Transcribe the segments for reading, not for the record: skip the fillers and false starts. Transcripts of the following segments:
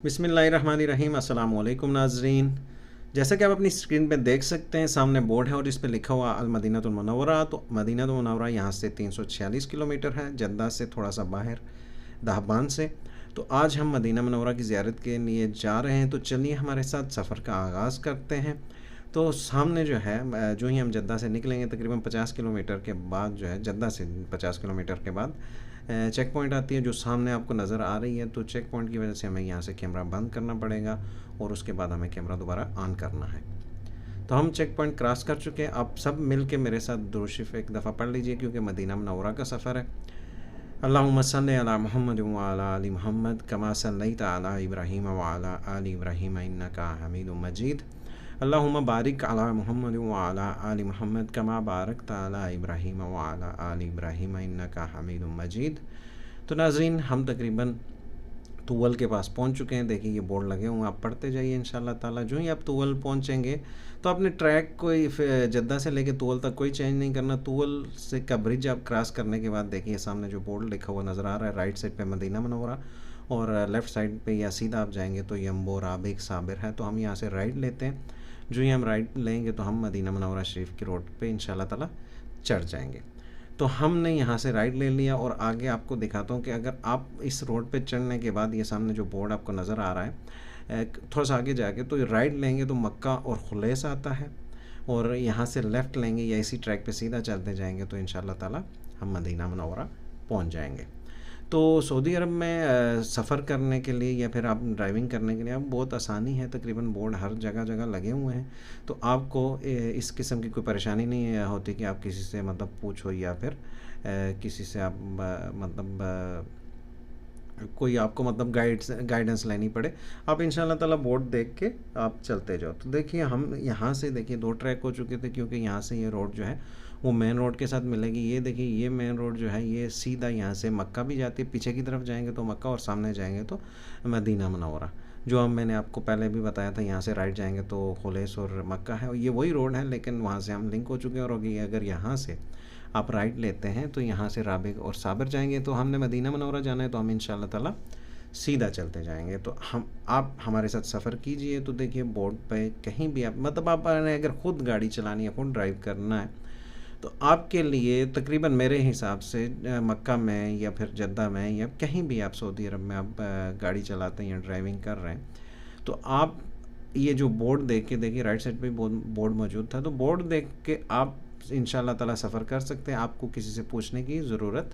बिस्मिल्लाहिर्रहमानिर्रहीम। अस्सलाम वालेकुम नाज़रीन। जैसा कि आप अपनी स्क्रीन पे देख सकते हैं, सामने बोर्ड है और इस पे लिखा हुआ अल मदीनतुल मुनव्वरा। तो मदीनतुल मुनव्वरा यहाँ से 346 किलोमीटर है, जद्दा से थोड़ा सा बाहर, दहबान से। तो आज हम मदीना मुनव्वरा की ज़ियारत के लिए जा रहे हैं, तो चलिए हमारे साथ सफ़र का आगाज़ करते हैं। तो सामने जो है, जो ही हम जद्दा से निकलेंगे तकरीबन 50 किलोमीटर के बाद, जो है जद्दा से 50 किलोमीटर के बाद चेक पॉइंट आती है जो सामने आपको नज़र आ रही है। तो चेक पॉइंट की वजह से हमें यहाँ से कैमरा बंद करना पड़ेगा और उसके बाद हमें कैमरा दोबारा ऑन करना है। तो हम चेक पॉइंट क्रॉस कर चुके हैं। आप सब मिल के मेरे साथ दुरूद शरीफ एक दफ़ा पढ़ लीजिए, क्योंकि मदीना मुनव्वरा का सफ़र है। अल्लाहुम्मा सल्लि अला मुहम्मद व अला आलि मुहम्मद कमा सल्लैता अला इब्राहीम व अला आलि इब्राहीम इन्नका हमीदुम मजीद। अल्लाहुम्मा बारिक अला मुहम्मद व अला आलि मुहम्मद कमा बारकता अला इब्राहीम व अला आलि इब्राहीम इन्नका हमीदुम मजीद। तो नाज़रीन, हम तकरीबन तुवल के पास पहुंच चुके हैं। देखिए ये बोर्ड लगे हुए हैं, आप पढ़ते जाइए इंशाल्लाह ताला। जो ही आप तुवल पहुंचेंगे तो अपने ट्रैक कोई जद्दा से लेके तुवल तक कोई चेंज नहीं करना। तुवल से का ब्रिज आप क्रॉस करने के बाद देखिए सामने जो बोर्ड लिखा हुआ नज़र आ रहा है, राइट साइड पे मदीना मुनव्वरा और लेफ़्ट साइड पे या सीधा आप जाएंगे तो यम्बो, राबिक, साबिर है। तो हम यहाँ से राइट लेते हैं। जो ही हम राइट लेंगे तो हम मदीना मुनव्वरा शरीफ की रोड पर इंशाल्लाह ताला चढ़ जाएँगे। तो हमने यहाँ से राइट ले लिया और आगे आपको दिखाता हूँ कि अगर आप इस रोड पे चढ़ने के बाद ये सामने जो बोर्ड आपको नज़र आ रहा है, थोड़ा सा आगे जाके तो राइट लेंगे तो मक्का और खुलैस आता है, और यहाँ से लेफ़्ट लेंगे या इसी ट्रैक पे सीधा चलते जाएंगे तो इंशाल्लाह ताला हम मदीना मुनव्वरा पहुँच जाएंगे। तो सऊदी अरब में सफ़र करने के लिए या फिर आप ड्राइविंग करने के लिए अब बहुत आसानी है। तकरीबन बोर्ड हर जगह जगह लगे हुए हैं, तो आपको इस किस्म की कोई परेशानी नहीं होती कि आप किसी से मतलब पूछो या फिर किसी से आप मतलब कोई आपको मतलब गाइडेंस लेनी पड़े। आप इंशाल्लाह ताला बोर्ड देख के आप चलते जाओ। तो देखिए हम यहाँ से देखिए 2 ट्रैक हो चुके थे, क्योंकि यहाँ से ये रोड जो है वो मेन रोड के साथ मिलेगी। ये देखिए ये मेन रोड जो है ये सीधा यहाँ से मक्का भी जाती है, पीछे की तरफ जाएंगे तो मक्का और सामने जाएंगे तो मदीना मुनव्वरा। जो हम मैंने आपको पहले भी बताया था, यहाँ से राइट जाएंगे तो खुलैस और मक्का है, और ये वही रोड है, लेकिन वहाँ से हम लिंक हो चुके हैं। और अगर यहाँ से आप राइट लेते हैं तो यहाँ से राबिग और साबिर जाएंगे। तो हमने मदीना मुनव्वरा जाना है तो हम इंशाल्लाह ताला सीधा चलते जाएंगे। तो आप हमारे साथ सफ़र कीजिए। तो देखिए बोर्ड पे कहीं भी आप मतलब आपने अगर ख़ुद गाड़ी चलानी है, खुद ड्राइव करना है, तो आपके लिए तकरीबन मेरे हिसाब से मक्का में या फिर जद्दा में या कहीं भी आप सऊदी अरब में आप गाड़ी चलाते हैं या ड्राइविंग कर रहे हैं, तो आप ये जो बोर्ड देख के देखिए, राइट साइड पे बोर्ड मौजूद था, तो बोर्ड देख के आप इंशाल्लाह ताला सफ़र कर सकते हैं। आपको किसी से पूछने की ज़रूरत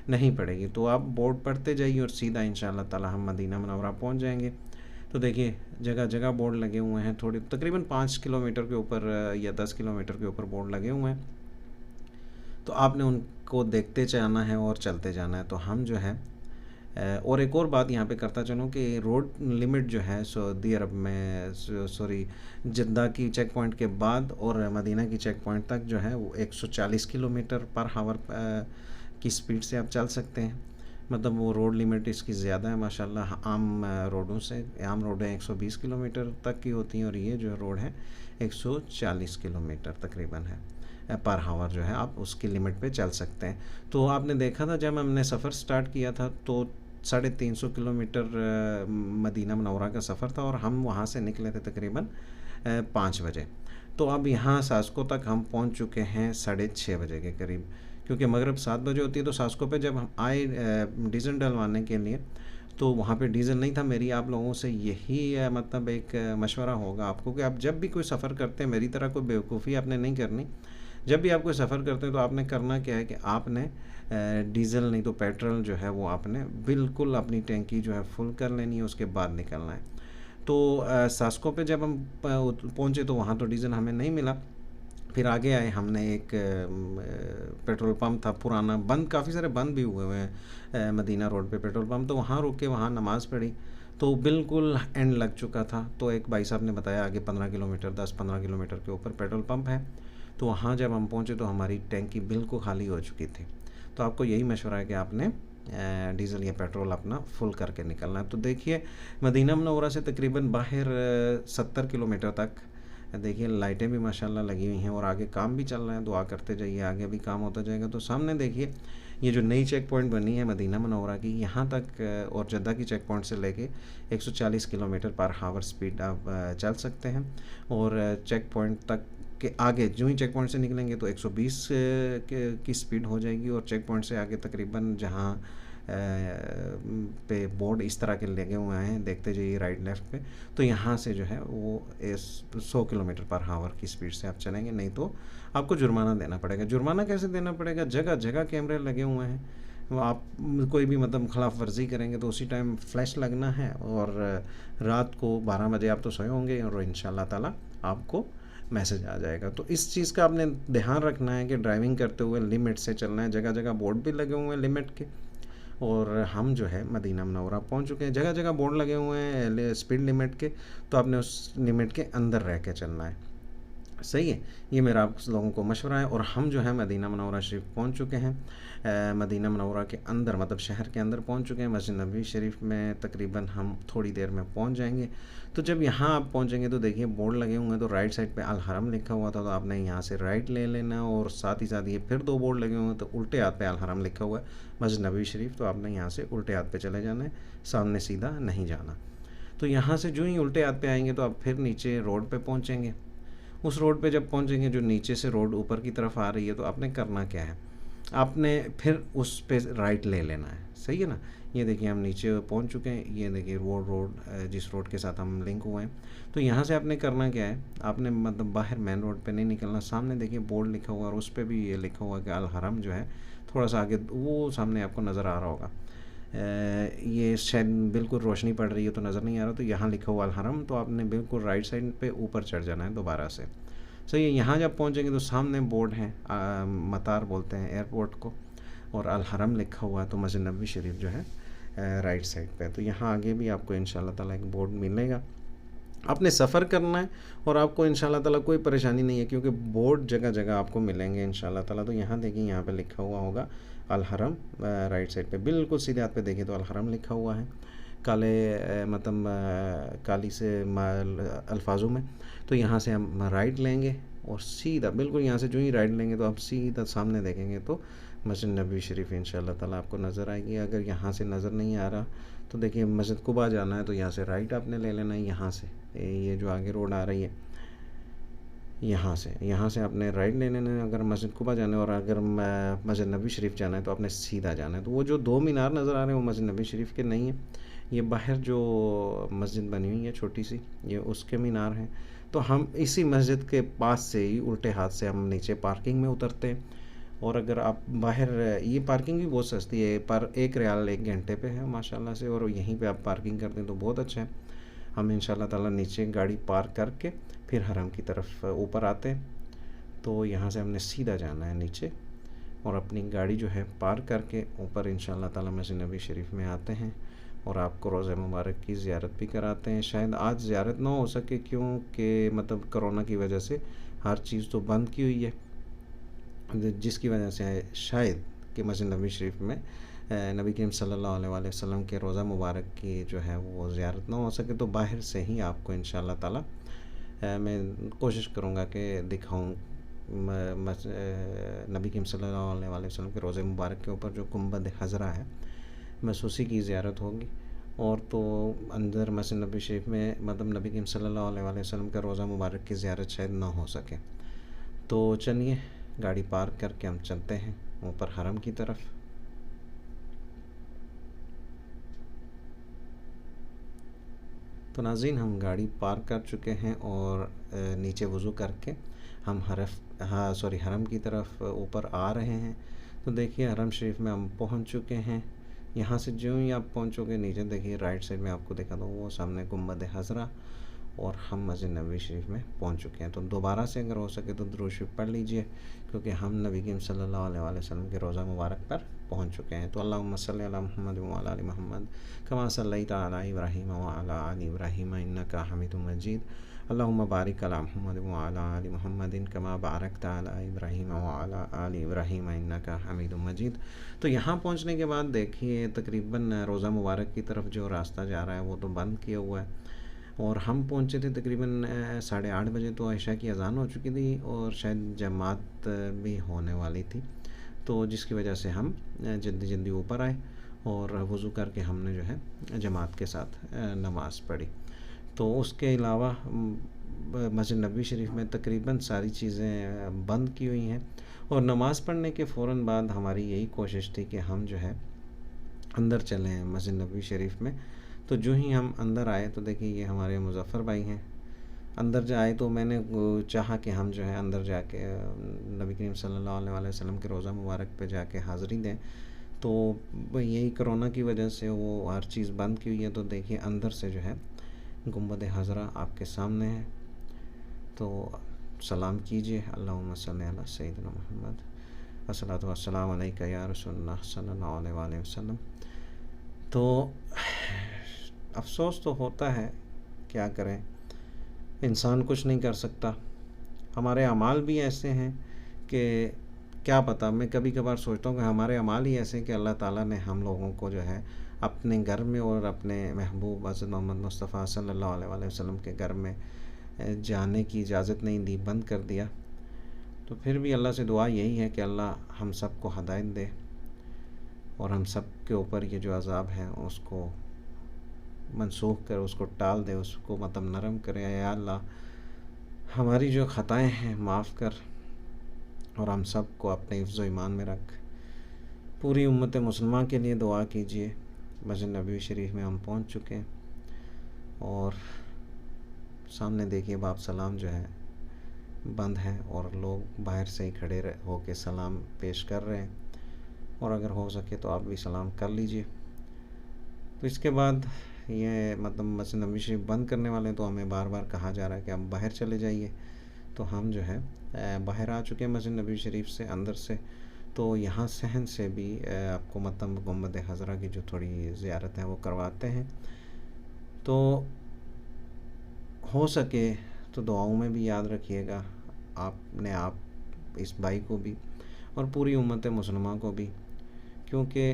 नहीं पड़ेगी। तो आप बोर्ड पढ़ते जाइए और सीधा इंशाल्लाह ताला हम मदीना मुनव्वरा पहुंच जाएंगे। तो देखिए जगह जगह बोर्ड लगे हुए हैं, थोड़ी तकरीबन 5 किलोमीटर के ऊपर या 10 किलोमीटर के ऊपर बोर्ड लगे हुए हैं। तो आपने उनको देखते जाना है और चलते जाना है। तो हम जो है और एक और बात यहाँ पे करता चलूँ कि रोड लिमिट जो है सऊदी अरब में, सॉरी जद्दा की चेक पॉइंट के बाद और मदीना की चेक पॉइंट तक जो है वो 140 किलोमीटर पर हावर की स्पीड से आप चल सकते हैं। मतलब वो रोड लिमिट इसकी ज़्यादा है माशाल्लाह। आम रोडों से, आम रोडें 120 किलोमीटर तक की होती हैं और ये जो रोड है 140 किलोमीटर तकरीबन है पर हावर, जो है आप उसकी लिमिट पे चल सकते हैं। तो आपने देखा था जब हमने सफ़र स्टार्ट किया था तो 350 किलोमीटर मदीना मुनव्वरा का सफ़र था और हम वहाँ से निकले थे तकरीबन 5 बजे। तो अब यहाँ सास्को तक हम पहुँच चुके हैं 6:30 बजे के करीब, क्योंकि मगरिब 7 बजे होती है। तो सास्को पे जब हम आए डीज़ल डलवाने के लिए तो वहाँ पे डीज़ल नहीं था। मेरी आप लोगों से यही मतलब एक मशवरा होगा आपको कि आप जब भी कोई सफ़र करते हैं, मेरी तरह कोई बेवकूफ़ी आपने नहीं करनी। जब भी आप कोई सफ़र करते हैं तो आपने करना क्या है कि आपने डीज़ल नहीं तो पेट्रोल जो है वो आपने बिल्कुल अपनी टैंकी जो है फुल कर लेनी है, उसके बाद निकलना है। तो सास्को पे जब हम पहुँचे तो वहाँ तो डीज़ल हमें नहीं मिला। फिर आगे आए, हमने एक पेट्रोल पंप था पुराना, बंद, काफ़ी सारे बंद भी हुए हैं मदीना रोड पे पेट्रोल पंप। तो वहाँ रुक के वहाँ नमाज़ पढ़ी तो बिल्कुल एंड लग चुका था। तो एक भाई साहब ने बताया आगे 15 किलोमीटर 10-15 किलोमीटर के ऊपर पेट्रोल पंप है। तो वहाँ जब हम पहुँचे तो हमारी टैंकी बिल्कुल खाली हो चुकी थी। तो आपको यही मशवरा है कि आपने डीज़ल या पेट्रोल अपना फुल करके निकलना है। तो देखिए मदीना मुनव्वरा से तकरीबन बाहर 70 किलोमीटर तक देखिए लाइटें भी माशाल्लाह लगी हुई हैं और आगे काम भी चल रहा है। दुआ करते जाइए, आगे भी काम होता जाएगा। तो सामने देखिए ये जो नई चेक पॉइंट बनी है मदीना मुनव्वरा की, यहाँ तक और जद्दा की चेक पॉइंट से लेके 140 किलोमीटर पर हावर स्पीड आप चल सकते हैं। और चेक पॉइंट तक के आगे जो ही चेक पॉइंट से निकलेंगे तो 120 की स्पीड हो जाएगी। और चेक पॉइंट से आगे तकरीबन जहाँ पे बोर्ड इस तरह के लगे हुए हैं, देखते जाइए राइट लेफ़्ट पे, तो यहाँ से जो है वो 100 किलोमीटर पर हावर की स्पीड से आप चलेंगे, नहीं तो आपको जुर्माना देना पड़ेगा। जुर्माना कैसे देना पड़ेगा? जगह जगह कैमरे लगे हुए हैं, वो आप कोई भी मतलब खिलाफ वर्जी करेंगे तो उसी टाइम फ्लैश लगना है। और रात को 12 बजे आप तो सोए होंगे और इंशाल्लाह ताला आपको मैसेज आ जाएगा। तो इस चीज़ का आपने ध्यान रखना है कि ड्राइविंग करते हुए लिमिट से चलना है। जगह जगह बोर्ड भी लगे हुए हैं लिमिट के, और हम जो है मदीना मुनव्वरा पहुंच चुके हैं। जगह जगह बोर्ड लगे हुए हैं स्पीड लिमिट के, तो आपने उस लिमिट के अंदर रह के चलना है। सही है, ये मेरा आप लोगों को मशवरा है। और हम जो है मदीना मुनव्वरा शरीफ पहुंच चुके हैं। मदीना मुनव्वरा के अंदर मतलब शहर के अंदर पहुंच चुके हैं। मस्जिद नबवी शरीफ में तकरीबन हम थोड़ी देर में पहुंच जाएंगे। तो जब यहाँ आप पहुंचेंगे तो देखिए बोर्ड लगे हुए हैं, तो राइट साइड पे अल हरम लिखा हुआ था, तो आपने यहाँ से राइट ले लेना। और साथ ही साथ ये फिर 2 बोर्ड लगे हुए हैं, तो उल्टे हाथ पे अल हरम लिखा हुआ है मस्जिद नबवी शरीफ, तो आपने यहाँ से उल्टे हाथ पे चले जाना है, सामने सीधा नहीं जाना। तो यहाँ से जो ही उल्टे हाथ पे आएंगे तो आप फिर नीचे रोड पे पहुँचेंगे। उस रोड पे जब पहुंचेंगे, जो नीचे से रोड ऊपर की तरफ आ रही है, तो आपने करना क्या है, आपने फिर उस पे राइट ले लेना है। सही है ना? ये देखिए हम नीचे पहुंच चुके हैं। ये देखिए वो रोड जिस रोड के साथ हम लिंक हुए हैं। तो यहाँ से आपने करना क्या है, आपने मतलब बाहर मेन रोड पे नहीं निकलना। सामने देखिए बोर्ड लिखा हुआ है और उस पर भी ये लिखा हुआ है कि अल हरम जो है, थोड़ा सा आगे वो सामने आपको नज़र आ रहा होगा। ये शायद बिल्कुल रोशनी पड़ रही है तो नज़र नहीं आ रहा, तो यहाँ लिखा हुआ अल हरम, तो आपने बिल्कुल राइट साइड पे ऊपर चढ़ जाना है दोबारा से। सही है, यहाँ जब पहुँचेंगे तो सामने बोर्ड है, मतार बोलते हैं एयरपोर्ट को, और अल हरम लिखा हुआ है, तो मस्जिद नबवी शरीफ जो है राइट साइड पे है। तो यहाँ आगे भी आपको इंशाल्लाह ताला एक बोर्ड मिलेगा। आपने सफ़र करना है और आपको इंशाल्लाह ताला कोई परेशानी नहीं है, क्योंकि बोर्ड जगह जगह आपको मिलेंगे इंशाल्लाह ताला। तो यहाँ देखिए, यहाँ पे लिखा हुआ होगा अल हरम, राइट साइड पे बिल्कुल सीधे हाथ पे देखिए तो अल हरम लिखा हुआ है काले मतलब काली से अल्फाजों में। तो यहाँ से हम राइट लेंगे और सीधा बिल्कुल यहाँ से जो ही राइट लेंगे तो आप सीधा सामने देखेंगे तो मस्जिद नबवी शरीफ इंशाल्लाह ताला आपको नज़र आएगी। अगर यहाँ से नज़र नहीं आ रहा तो देखिए मस्जिद कुबा जाना है, तो यहाँ से राइट आपने ले लेना है। यहाँ से ये जो आगे रोड आ रही है, यहाँ से आपने राइट ले लेना है अगर मस्जिद कुबा जाना है। और अगर मस्जिद नबवी शरीफ जाना है तो आपने सीधा जाना है। तो वो जो 2 मीनार नज़र आ रहे हैं वो मस्जिद नबवी शरीफ के नहीं है, ये बाहर जो मस्जिद बनी हुई है छोटी सी, ये उसके मीनार हैं। तो हम इसी मस्जिद के पास से ही उल्टे हाथ से हम नीचे पार्किंग में उतरते हैं। और अगर आप बाहर, ये पार्किंग भी बहुत सस्ती है, पर 1 रियाल 1 घंटे पे है माशाल्लाह से, और यहीं पे आप पार्किंग करते हैं तो बहुत अच्छा है। हम इंशाल्लाह ताला नीचे गाड़ी पार्क करके फिर हरम की तरफ ऊपर आते हैं। तो यहाँ से हमने सीधा जाना है नीचे और अपनी गाड़ी जो है पार्क करके ऊपर इंशाल्लाह ताला मस्जिद नबवी शरीफ में आते हैं और आपको रोज़ा मुबारक की ज़ियारत भी कराते हैं। शायद आज ज़ियारत ना हो सके क्योंकि मतलब कोरोना की वजह से हर चीज़ तो बंद की हुई है, जिसकी वजह से शायद कि मस्जिद नबवी शरीफ में नबी करीम सल्लल्लाहु अलैहि वसल्लम के रोज़ा मुबारक की जो है वो ज़ियारत ना हो सके। तो बाहर से ही आपको इंशाल्लाह ताला मैं कोशिश करूँगा कि दिखाऊँ नबी करीम सल्लल्लाहु अलैहि वसल्लम के रोज़े मुबारक के ऊपर जो गुंबद हज़रा है, बस उसी की ज़ियारत होगी। और तो अंदर मस्जिद नबवी शरीफ में मतलब नबी करीम सल्लल्लाहु अलैहि वसल्लम का रोज़ा मुबारक की ज़ियारत शायद ना हो सके। तो चलिए गाड़ी पार्क करके हम चलते हैं ऊपर हरम की तरफ। तो नाज़रीन, हम गाड़ी पार्क कर चुके हैं और नीचे वज़ू करके हम हरम की तरफ ऊपर आ रहे हैं। तो देखिए हरम शरीफ में हम पहुंच चुके हैं। यहाँ से जो ही आप पहुँचोगे नीचे देखिए राइट साइड में आपको देखा, तो वो सामने गुंबद हज़रा, और हम मस्जिद नबवी शरीफ में पहुंच चुके हैं। तो दोबारा से अगर हो सके तो दुरूद शरीफ पढ़ लीजिए, क्योंकि हम नबी करीम सल्लल्लाहु अलैहि वसल्लम के रोज़ा मुबारक पर पहुंच चुके हैं। तो अल्लाहुम्मा सल्लि अला मुहम्मद व अला आलि मुहम्मद कमा सल्लैता अला इब्राहीम व अला आलि इब्राहीम इन्नका हमीदुम मजीद। अल्लाहुम्मा बारिक अला मुहम्मद व अला आलि मुहम्मदिन कमा बारकता अला इब्राहीम व अला आलि इब्राहीम इन्नका हमीदुम मजीद। तो यहाँ पहुँचने के बाद देखिए तकरीबन रोज़ा मुबारक की तरफ जो रास्ता जा रहा है वो तो बंद किया हुआ है, और हम पहुँचे थे तकरीबन 8:30 बजे, तो इशा की अज़ान हो चुकी थी और शायद जमात भी होने वाली थी। तो जिसकी वजह से हम जल्दी जल्दी ऊपर आए और वज़ू करके हमने जो है जमात के साथ नमाज़ पढ़ी। तो उसके अलावा मस्जिद नबवी शरीफ में तकरीबन सारी चीज़ें बंद की हुई हैं और नमाज़ पढ़ने के फ़ौरन बाद हमारी यही कोशिश थी कि हम जो है अंदर चले हैं मस्जिद नबवी शरीफ में। तो जो ही हम अंदर आए तो देखिए ये हमारे मुज़फ़्फ़र भाई हैं। अंदर जाए तो मैंने चाहा कि हम जो है अंदर जाके नबी करीम सल्लल्लाहु अलैहि वसल्लम के रोज़ा मुबारक पे जाके हाज़िरी दें। तो यही कोरोना की वजह से वो हर चीज़ बंद की हुई है। तो देखिए अंदर से जो है गुंबद हज़रा आपके सामने है, तो सलाम कीजिए। अल्लाहुम्मा सल्ली अला सय्यिदिना मुहम्मद अस्सलातु वस्सलामु अलैका या रसूलल्लाह सल्लल्लाहु अलैहि वसल्लम। तो अफ़सोस तो होता है, क्या करें, इंसान कुछ नहीं कर सकता। हमारे अमाल भी ऐसे हैं कि क्या पता, मैं कभी कभार सोचता हूँ कि हमारे अमाल ही ऐसे हैं कि अल्लाह ताला ने हम लोगों को जो है अपने घर में और अपने महबूब हज़रत मोहम्मद मुस्तफ़ा सल्लल्लाहु अलैहि वसल्लम के घर में जाने की इजाज़त नहीं दी, बंद कर दिया। तो फिर भी अल्लाह से दुआ यही है कि अल्लाह हम सब को हदायत दे और हम सब के ऊपर ये जो अज़ाब है उसको मनसूख कर, उसको टाल दे, उसको मतलब नरम करे। या अल्लाह हमारी जो ख़ताएँ हैं माफ़ कर और हम सब को अपने हिफ्ज़ व ईमान में रख। पूरी उम्मत मुसलमान के लिए दुआ कीजिए। मस्जिद नबवी शरीफ में हम पहुंच चुके हैं और सामने देखिए बाब सलाम जो है बंद है और लोग बाहर से ही खड़े होकर सलाम पेश कर रहे हैं, और अगर हो सके तो आप भी सलाम कर लीजिए। तो इसके बाद ये मतलब मस्जिद नबवी शरीफ बंद करने वाले, तो हमें बार बार कहा जा रहा है कि आप बाहर चले जाइए। तो हम जो है बाहर आ चुके हैं मस्जिद नबवी शरीफ से, अंदर से। तो यहाँ सहन से भी आपको मतलब गुंबद हज़रा की जो थोड़ी ज़ियारत है वो करवाते हैं। तो हो सके तो दुआओं में भी याद रखिएगा आपने, आप इस भाई को भी और पूरी उम्मत मुसलमान को भी, क्योंकि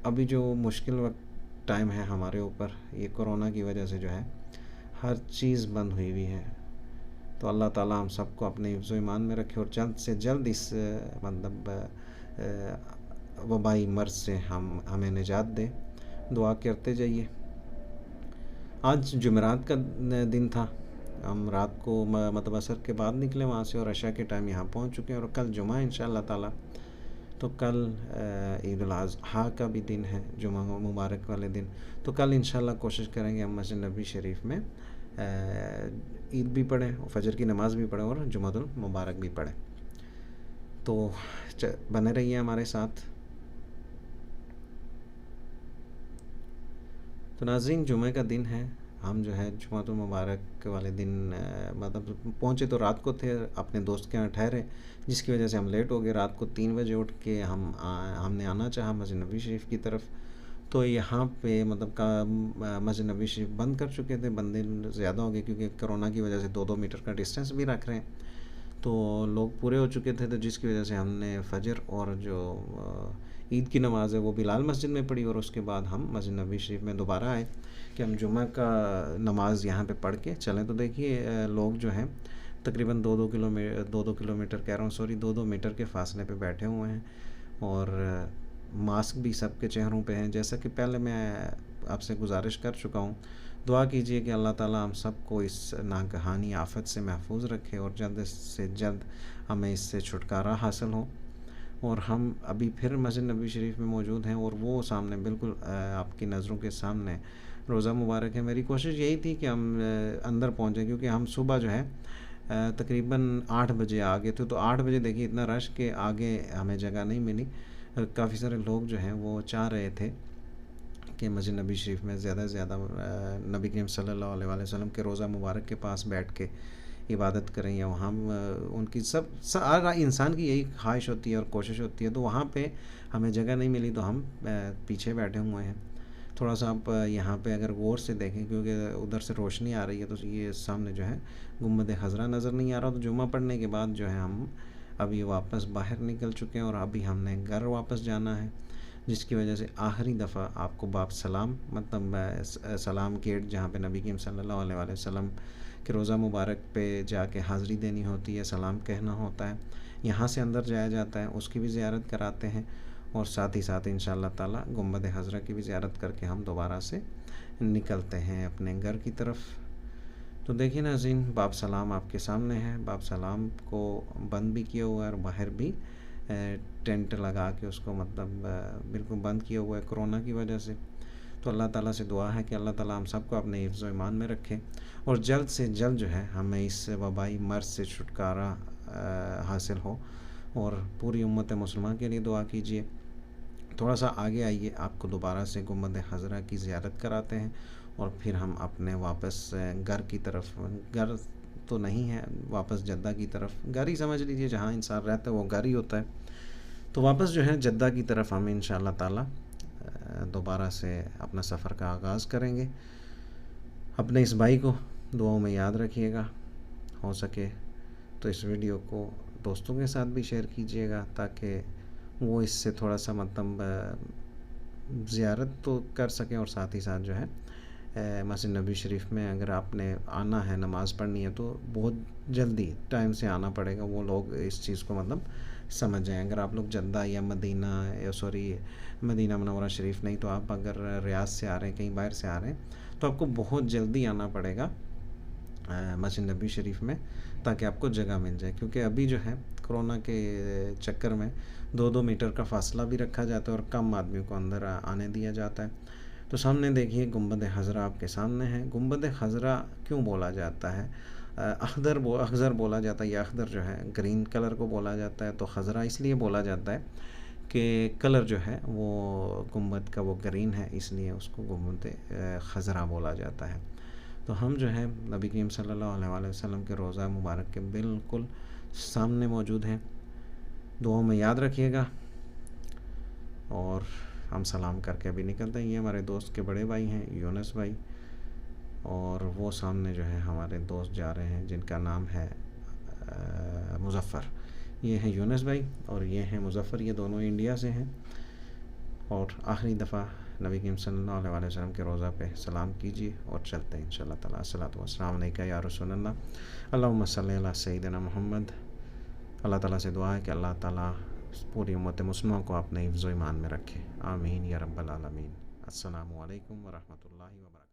अभी जो मुश्किल वक्त टाइम है हमारे ऊपर, ये कोरोना की वजह से जो है हर चीज़ बंद हुई हुई है। तो अल्लाह ताला हम सबको अपने हिफ्ज़ व ईमान में रखे और जल्द से जल्द इस मतलब वबाई मर्ज़ से हमें निजात दे। दुआ करते जाइए। आज जुमेरात का दिन था, हम रात को मतलब असर के बाद निकले वहाँ से और अशा के टाइम यहाँ पहुँच चुके हैं और कल जुमा इंशाअल्लाह ताला। तो कल ईद उल अज़हा का भी दिन है, जुमा मुबारक वाले दिन। तो कल इंशाअल्लाह कोशिश करेंगे हम मस्जिद नबवी शरीफ में ईद भी पढ़ें और फजर की नमाज़ भी पढ़ें और जुमातुल मुबारक भी पढ़ें। तो बने रहिए हमारे साथ। तो नाज़रीन, जुमे का दिन है, हम जो है जुमातुल मुबारक वाले दिन मतलब पहुँचे तो रात को थे, अपने दोस्त के यहाँ ठहरे, जिसकी वजह से हम लेट हो गए। रात को 3 बजे उठ के हमने आना चाहा मस्जिद नबवी शरीफ की तरफ। तो यहाँ पे मतलब का मस्जिद नबवी शरीफ बंद कर चुके थे, बंदे ज़्यादा हो गए क्योंकि कोरोना की वजह से 2-2 मीटर का डिस्टेंस भी रख रहे हैं। तो लोग पूरे हो चुके थे, तो जिसकी वजह से हमने फ़जर और जो ईद की नमाज़ है वो बिलाल मस्जिद में पढ़ी और उसके बाद हम मस्जिद नबवी शरीफ में दोबारा आए कि हम जुमा का नमाज़ यहाँ पे पढ़ के चलें। तो देखिए लोग जो हैं तकरीबन 2-2 किलोमीटर कह रहा हूँ, सॉरी 2-2 मीटर के फासले पे बैठे हुए हैं और मास्क भी सबके चेहरों पे हैं। जैसा कि पहले मैं आपसे गुजारिश कर चुका हूँ, दुआ कीजिए कि अल्लाह ताला हम सबको इस नागहानी आफत से महफूज रखे और जल्द से जल्द हमें इससे छुटकारा हासिल हो। और हम अभी फिर मस्जिद नबवी शरीफ में मौजूद हैं और वो सामने बिल्कुल आपकी नज़रों के सामने रोज़ा मुबारक है। मेरी कोशिश यही थी कि हम अंदर पहुँचें, क्योंकि हम सुबह जो है तकरीबन 8 बजे आ गए थे। तो 8 बजे देखिए इतना रश के आगे हमें जगह नहीं मिली। काफ़ी सारे लोग जो हैं वो चाह रहे थे कि मस्जिद नबवी शरीफ में ज़्यादा से ज़्यादा नबी करीम सल्लल्लाहु अलैहि वसल्लम के रोज़ा मुबारक के पास बैठ के इबादत करें, या वहाँ उनकी हर इंसान की यही ख्वाहिश होती है और कोशिश होती है। तो वहाँ पे हमें जगह नहीं मिली तो हम पीछे बैठे हुए हैं। थोड़ा सा आप यहाँ पे अगर गौर से देखें, क्योंकि उधर से रोशनी आ रही है, तो ये सामने जो है गुंबद हज़रा नज़र नहीं आ रहा। तो जुमा पढ़ने के बाद जो है हम अभी वापस बाहर निकल चुके हैं और अभी हमने घर वापस जाना है, जिसकी वजह से आखिरी दफ़ा आपको बाप सलाम मतलब सलाम गेट जहाँ पे नबी करीम सल्लल्लाहु अलैहि वसल्लम के रोज़ा मुबारक पे जाके हाज़िरी देनी होती है, सलाम कहना होता है। यहाँ से अंदर जाया जाता है, उसकी भी ज़ियारत कराते हैं और साथ ही साथ इंशाअल्लाह ताला गुंबद हज़रा की भी ज़ियारत करके हम दोबारा से निकलते हैं अपने घर की तरफ। तो देखिए नाज़रीन, बाब सलाम आपके सामने है। बाब सलाम को बंद भी किया हुआ है और बाहर भी टेंट लगा के उसको मतलब बिल्कुल बंद किया हुआ है कोरोना की वजह से। तो अल्लाह ताला से दुआ है कि अल्लाह ताला हम सबको अपने हिफ्ज़ व ईमान में रखे और जल्द से जल्द जो है हमें इस वबाई मर्ज़ से छुटकारा हासिल हो। और पूरी उम्मत मुसलमान के लिए दुआ कीजिए। थोड़ा सा आगे आइए, आपको दोबारा से गुंबद हज़रा की ज़ियारत कराते हैं और फिर हम अपने वापस घर की तरफ, घर तो नहीं है, वापस जद्दा की तरफ, घर ही समझ लीजिए, जहाँ इंसान रहता है वो घर ही होता है। तो वापस जो है जद्दा की तरफ हम इंशाअल्लाह ताला दोबारा से अपना सफ़र का आगाज़ करेंगे। अपने इस भाई को दुआओं में याद रखिएगा, हो सके तो इस वीडियो को दोस्तों के साथ भी शेयर कीजिएगा ताकि वो इससे थोड़ा सा मतलब ज़ियारत तो कर सकें और साथ ही साथ जो है मस्जिद नबी शरीफ में अगर आपने आना है, नमाज़ पढ़नी है, तो बहुत जल्दी टाइम से आना पड़ेगा। वो लोग इस चीज़ को मतलब समझ जाएँ। अगर आप लोग जद्दा या मदीना या मदीना मुनव्वरा शरीफ नहीं, तो आप अगर रियाद से आ रहे हैं, कहीं बाहर से आ रहे हैं, तो आपको बहुत जल्दी आना पड़ेगा मस्जिद नबी शरीफ में ताकि आपको जगह मिल जाए। क्योंकि अभी जो है कोरोना के चक्कर में 2-2 मीटर का फ़ासला भी रखा जाता है और कम आदमियों को अंदर आने दिया जाता है। तो सामने देखिए गुंबद हज़रा आपके सामने है। गुंबद हज़रा क्यों बोला जाता है? अखज़र बोला जाता है, या अखदर जो है ग्रीन कलर को बोला जाता है। तो हज़रा इसलिए बोला जाता है कि कलर जो है वो गुंबद का वो ग्रीन है, इसलिए उसको गुंबद हज़रा बोला जाता है। तो हम जो है नबी करीम सल्लल्लाहु अलैहि वसल्लम के रोज़ा मुबारक के बिल्कुल सामने मौजूद हैं। दुआओं में याद रखिएगा और हम सलाम करके अभी निकलते हैं। ये हमारे दोस्त के बड़े भाई हैं यूनुस भाई, और वो सामने जो है हमारे दोस्त जा रहे हैं जिनका नाम है मुज़फ़्फ़र। ये हैं यूनुस भाई और ये हैं मुज़फ़्फ़र, ये दोनों इंडिया से हैं। और आखिरी दफ़ा नबी करीम सल्लल्लाहु अलैहि वसल्लम के रोज़ा पे सलाम कीजिए और चलते हैं इंशाअल्लाह ताला। अस्सलातु वस्सलाम अलैका या रसूलल्लाह, अल्लाहुम्मा सल्लि अला सय्यिदिना मुहम्मद। अल्लाह ताला से दुआ है कि अल्लाह ताला पूरी उम्मत मुस्लिमों को अपने हिफ्ज़ व ईमान में रखे। आमीन या रब्बल आलमीन। अस्सलामु अलैकुम व रहमतुल्लाहि व बरकातुहू।